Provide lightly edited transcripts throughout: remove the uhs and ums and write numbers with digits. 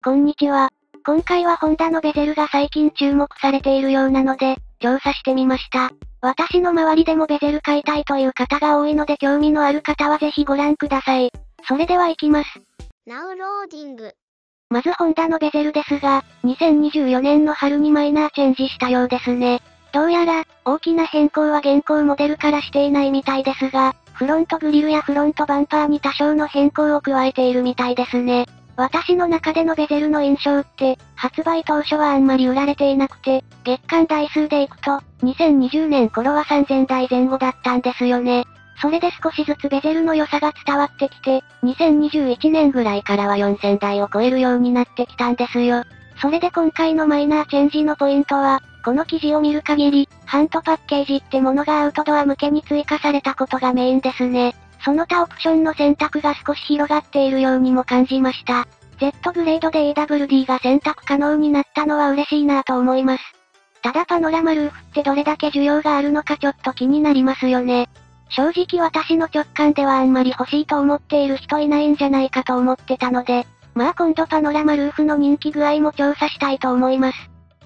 こんにちは。今回はホンダのベゼルが最近注目されているようなので、調査してみました。私の周りでもベゼル買いたいという方が多いので興味のある方はぜひご覧ください。それでは行きます。Now loading。まずホンダのベゼルですが、2024年の春にマイナーチェンジしたようですね。どうやら、大きな変更は現行モデルからしていないみたいですが、フロントグリルやフロントバンパーに多少の変更を加えているみたいですね。私の中でのベゼルの印象って、発売当初はあんまり売られていなくて、月間台数でいくと、2020年頃は3000台前後だったんですよね。それで少しずつベゼルの良さが伝わってきて、2021年ぐらいからは4000台を超えるようになってきたんですよ。それで今回のマイナーチェンジのポイントは、この記事を見る限り、ハントパッケージってものがアウトドア向けに追加されたことがメインですね。その他オプションの選択が少し広がっているようにも感じました。Z グレードで AWD が選択可能になったのは嬉しいなと思います。ただパノラマルーフってどれだけ需要があるのかちょっと気になりますよね。正直私の直感ではあんまり欲しいと思っている人いないんじゃないかと思ってたので、まあ今度パノラマルーフの人気具合も調査したいと思います。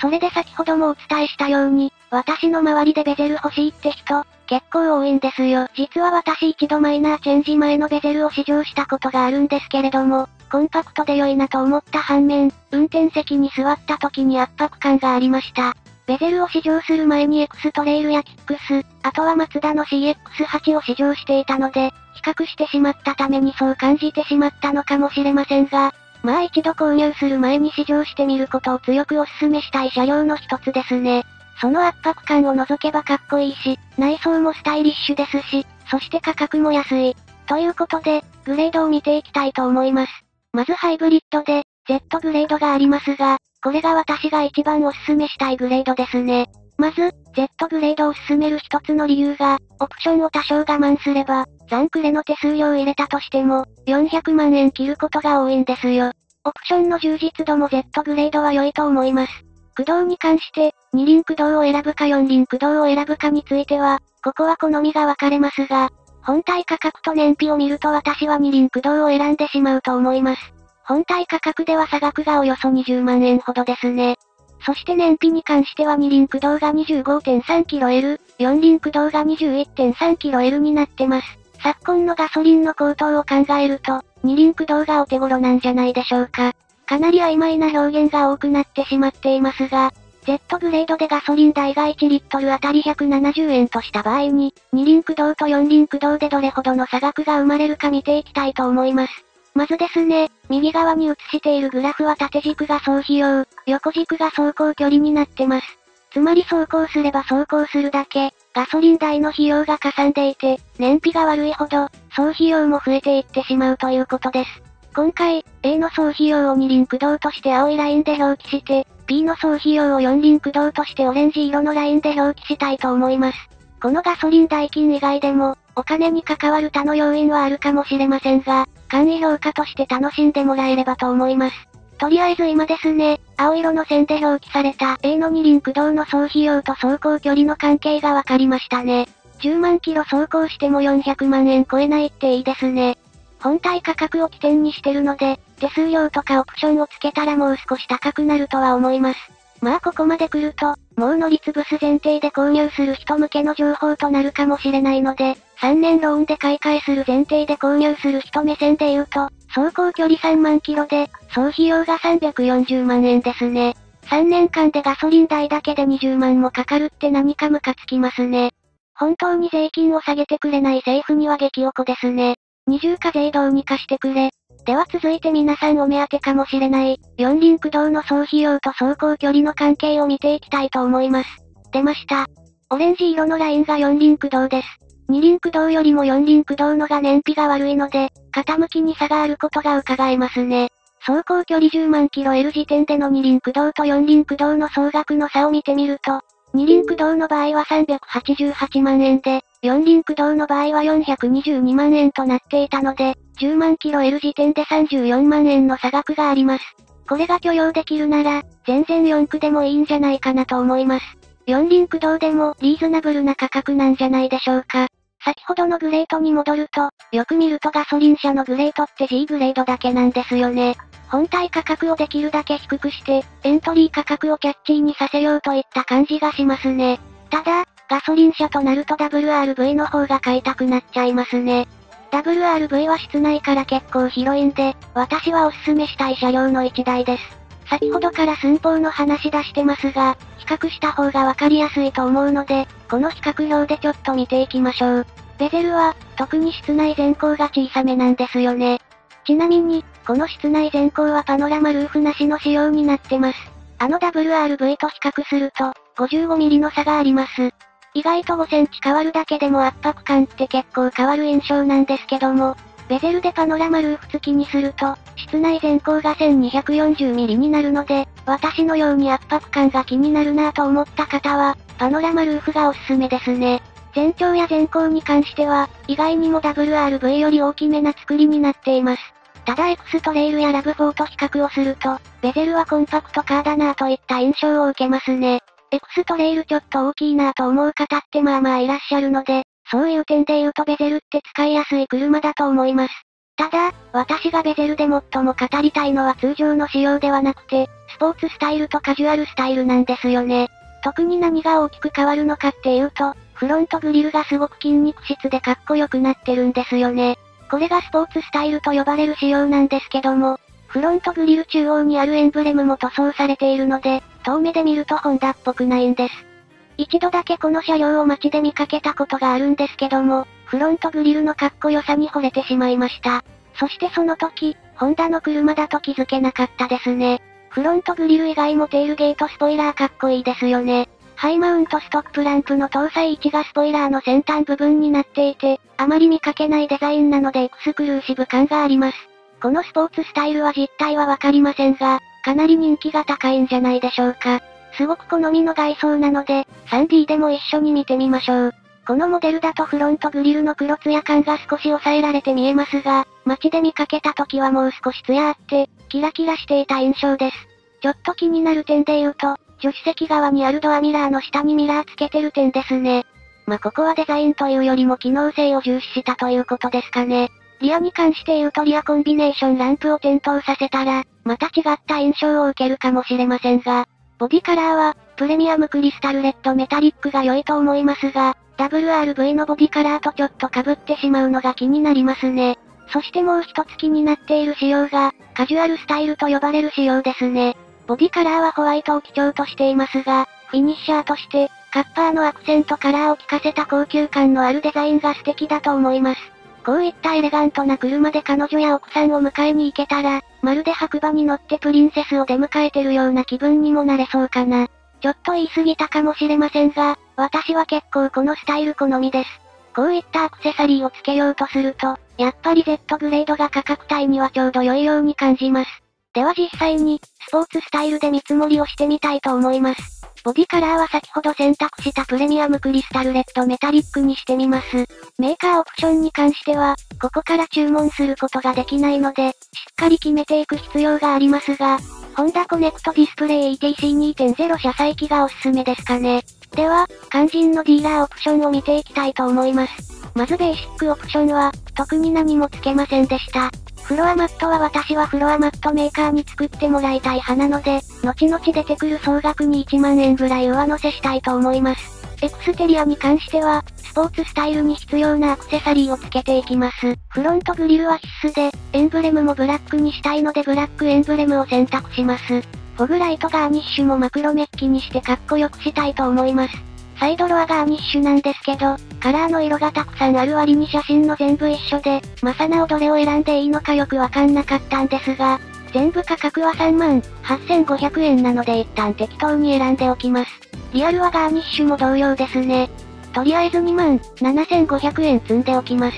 それで先ほどもお伝えしたように、私の周りでベゼル欲しいって人、結構多いんですよ。実は私一度マイナーチェンジ前のベゼルを試乗したことがあるんですけれども、コンパクトで良いなと思った反面、運転席に座った時に圧迫感がありました。ベゼルを試乗する前にエクストレイルやキックス、あとはマツダの CX-8 を試乗していたので、比較してしまったためにそう感じてしまったのかもしれませんが、まあ一度購入する前に試乗してみることを強くお勧めしたい車両の一つですね。その圧迫感を除けばかっこいいし、内装もスタイリッシュですし、そして価格も安い。ということで、グレードを見ていきたいと思います。まずハイブリッドで、Z グレードがありますが、これが私が一番おすすめしたいグレードですね。まず、Z グレードを勧める一つの理由が、オプションを多少我慢すれば、残クレの手数料を入れたとしても、400万円切ることが多いんですよ。オプションの充実度も Z グレードは良いと思います。駆動に関して、二輪駆動を選ぶか四輪駆動を選ぶかについては、ここは好みが分かれますが、本体価格と燃費を見ると私は二輪駆動を選んでしまうと思います。本体価格では差額がおよそ20万円ほどですね。そして燃費に関しては二輪駆動が 25.3kL、四輪駆動が 21.3kL になってます。昨今のガソリンの高騰を考えると、二輪駆動がお手頃なんじゃないでしょうか。かなり曖昧な表現が多くなってしまっていますが、Z グレードでガソリン代が1リットルあたり170円とした場合に、二輪駆動と四輪駆動でどれほどの差額が生まれるか見ていきたいと思います。まずですね、右側に映しているグラフは縦軸が総費用、横軸が走行距離になってます。つまり走行すれば走行するだけ、ガソリン代の費用がかさんでいて、燃費が悪いほど、総費用も増えていってしまうということです。今回、A の総費用を二輪駆動として青いラインで表記して、B の総費用を四輪駆動としてオレンジ色のラインで表記したいと思います。このガソリン代金以外でも、お金に関わる他の要因はあるかもしれませんが、簡易評価として楽しんでもらえればと思います。とりあえず今ですね、青色の線で表記された A の二輪駆動の総費用と走行距離の関係がわかりましたね。10万キロ走行しても400万円超えないっていいですね。本体価格を起点にしてるので、手数料とかオプションをつけたらもう少し高くなるとは思います。まあここまで来ると、もう乗り潰す前提で購入する人向けの情報となるかもしれないので、3年ローンで買い替えする前提で購入する人目線で言うと、走行距離3万キロで、総費用が340万円ですね。3年間でガソリン代だけで20万もかかるって何かムカつきますね。本当に税金を下げてくれない政府には激おこですね。二重課税どうにかしてくれ。では続いて皆さんお目当てかもしれない、四輪駆動の総費用と走行距離の関係を見ていきたいと思います。出ました。オレンジ色のラインが四輪駆動です。二輪駆動よりも四輪駆動のが燃費が悪いので、傾きに差があることが伺えますね。走行距離10万キロ L 時点での二輪駆動と四輪駆動の総額の差を見てみると、二輪駆動の場合は388万円で、四輪駆動の場合は422万円となっていたので、10万キロ L 時点で34万円の差額があります。これが許容できるなら、全然4駆でもいいんじゃないかなと思います。四輪駆動でもリーズナブルな価格なんじゃないでしょうか。先ほどのグレートに戻ると、よく見るとガソリン車のグレートって G グレードだけなんですよね。本体価格をできるだけ低くして、エントリー価格をキャッチーにさせようといった感じがしますね。ただ、ガソリン車となると WRV の方が買いたくなっちゃいますね。WRV は室内から結構広いんで、私はおすすめしたい車両の一台です。先ほどから寸法の話出してますが、比較した方がわかりやすいと思うので、この比較表でちょっと見ていきましょう。ベゼルは、特に室内前高が小さめなんですよね。ちなみに、この室内前高はパノラマルーフなしの仕様になってます。WRV と比較すると、55ミリの差があります。意外と5センチ変わるだけでも圧迫感って結構変わる印象なんですけども、ベゼルでパノラマルーフ付きにすると、室内前高が1240ミリになるので、私のように圧迫感が気になるなぁと思った方は、パノラマルーフがおすすめですね。前長や前高に関しては、意外にも WRV より大きめな作りになっています。ただエクストレイルやラブ4と比較をすると、ベゼルはコンパクトカーだなぁといった印象を受けますね。エクストレイルちょっと大きいなぁと思う方ってまあまあいらっしゃるので、そういう点で言うとベゼルって使いやすい車だと思います。ただ、私がベゼルで最も語りたいのは通常の仕様ではなくて、スポーツスタイルとカジュアルスタイルなんですよね。特に何が大きく変わるのかっていうと、フロントグリルがすごく筋肉質でかっこよくなってるんですよね。これがスポーツスタイルと呼ばれる仕様なんですけども、フロントグリル中央にあるエンブレムも塗装されているので、遠目で見るとホンダっぽくないんです。一度だけこの車両を街で見かけたことがあるんですけども、フロントグリルのかっこよさに惚れてしまいました。そしてその時、ホンダの車だと気づけなかったですね。フロントグリル以外もテールゲートスポイラーかっこいいですよね。ハイマウントストップランプの搭載位置がスポイラーの先端部分になっていて、あまり見かけないデザインなのでエクスクルーシブ感があります。このスポーツスタイルは実態はわかりませんが、かなり人気が高いんじゃないでしょうか。すごく好みの外装なので、3D でも一緒に見てみましょう。このモデルだとフロントグリルの黒ツヤ感が少し抑えられて見えますが、街で見かけた時はもう少しツヤあって、キラキラしていた印象です。ちょっと気になる点で言うと、助手席側にあるドアミラーの下にミラーつけてる点ですね。ここはデザインというよりも機能性を重視したということですかね。リアに関して言うとリアコンビネーションランプを点灯させたら、また違った印象を受けるかもしれませんが、ボディカラーは、プレミアムクリスタルレッドメタリックが良いと思いますが、WRV のボディカラーとちょっと被ってしまうのが気になりますね。そしてもう一つ気になっている仕様が、カジュアルスタイルと呼ばれる仕様ですね。ボディカラーはホワイトを基調としていますが、フィニッシャーとして、カッパーのアクセントカラーを効かせた高級感のあるデザインが素敵だと思います。こういったエレガントな車で彼女や奥さんを迎えに行けたら、まるで白馬に乗ってプリンセスを出迎えてるような気分にもなれそうかな。ちょっと言い過ぎたかもしれませんが、私は結構このスタイル好みです。こういったアクセサリーをつけようとすると、やっぱり Z グレードが価格帯にはちょうど良いように感じます。では実際に、スポーツスタイルで見積もりをしてみたいと思います。ボディカラーは先ほど選択したプレミアムクリスタルレッドメタリックにしてみます。メーカーオプションに関しては、ここから注文することができないので、しっかり決めていく必要がありますが、ホンダコネクトディスプレイ ETC2.0 車載機がおすすめですかね。では、肝心のディーラーオプションを見ていきたいと思います。まずベーシックオプションは、特に何もつけませんでした。フロアマットは私はフロアマットメーカーに作ってもらいたい派なので、後々出てくる総額に1万円ぐらい上乗せしたいと思います。エクステリアに関しては、スポーツスタイルに必要なアクセサリーをつけていきます。フロントグリルは必須で、エンブレムもブラックにしたいのでブラックエンブレムを選択します。フォグライトガーニッシュもマクロメッキにしてかっこよくしたいと思います。サイドロアガーニッシュなんですけど、カラーの色がたくさんある割に写真の全部一緒で、マサナをどれを選んでいいのかよくわかんなかったんですが、全部価格は38,500円なので一旦適当に選んでおきます。リアルはガーニッシュも同様ですね。とりあえず27,500円積んでおきます。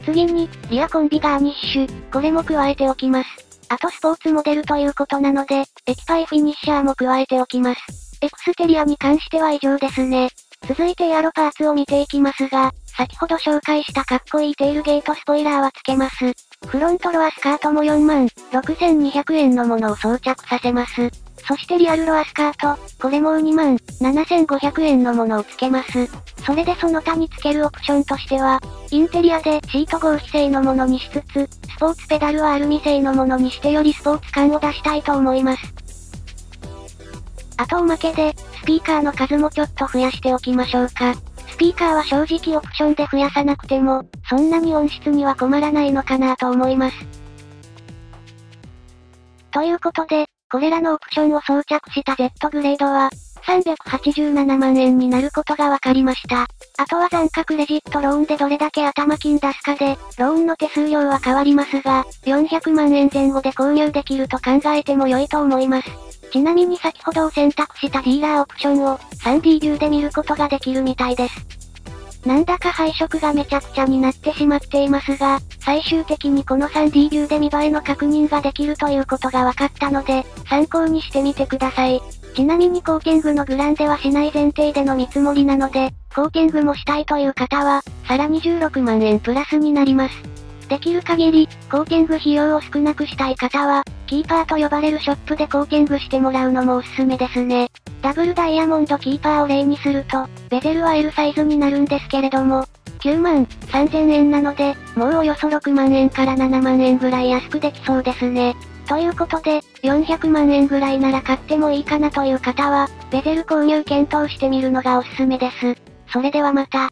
次に、リアコンビガーニッシュ、これも加えておきます。あとスポーツモデルということなので、エキパイフィニッシャーも加えておきます。エクステリアに関しては以上ですね。続いてエアロパーツを見ていきますが、先ほど紹介したかっこいいテールゲートスポイラーはつけます。フロントロアスカートも46,200円のものを装着させます。そしてリアルロアスカート、これも27,500円のものを付けます。それでその他に付けるオプションとしては、インテリアでシート合皮製のものにしつつ、スポーツペダルはアルミ製のものにしてよりスポーツ感を出したいと思います。あとおまけで、スピーカーの数もちょっと増やしておきましょうか。スピーカーは正直オプションで増やさなくても、そんなに音質には困らないのかなと思います。ということで、これらのオプションを装着した Z グレードは、387万円になることが分かりました。あとは残価クレジットローンでどれだけ頭金出すかで、ローンの手数料は変わりますが、400万円前後で購入できると考えても良いと思います。ちなみに先ほどを選択したディーラーオプションを 3D ビューで見ることができるみたいです。なんだか配色がめちゃくちゃになってしまっていますが、最終的にこの 3D ビューで見栄えの確認ができるということが分かったので、参考にしてみてください。ちなみにコーティングのグランデはしない前提での見積もりなので、コーティングもしたいという方は、さらに16万円プラスになります。できる限り、コーティング費用を少なくしたい方は、キーパーと呼ばれるショップでコーティングしてもらうのもおすすめですね。ダブルダイヤモンドキーパーを例にすると、ベゼルは L サイズになるんですけれども、9万3000円なので、もうおよそ6万円から7万円ぐらい安くできそうですね。ということで、400万円ぐらいなら買ってもいいかなという方は、ベゼル購入検討してみるのがおすすめです。それではまた。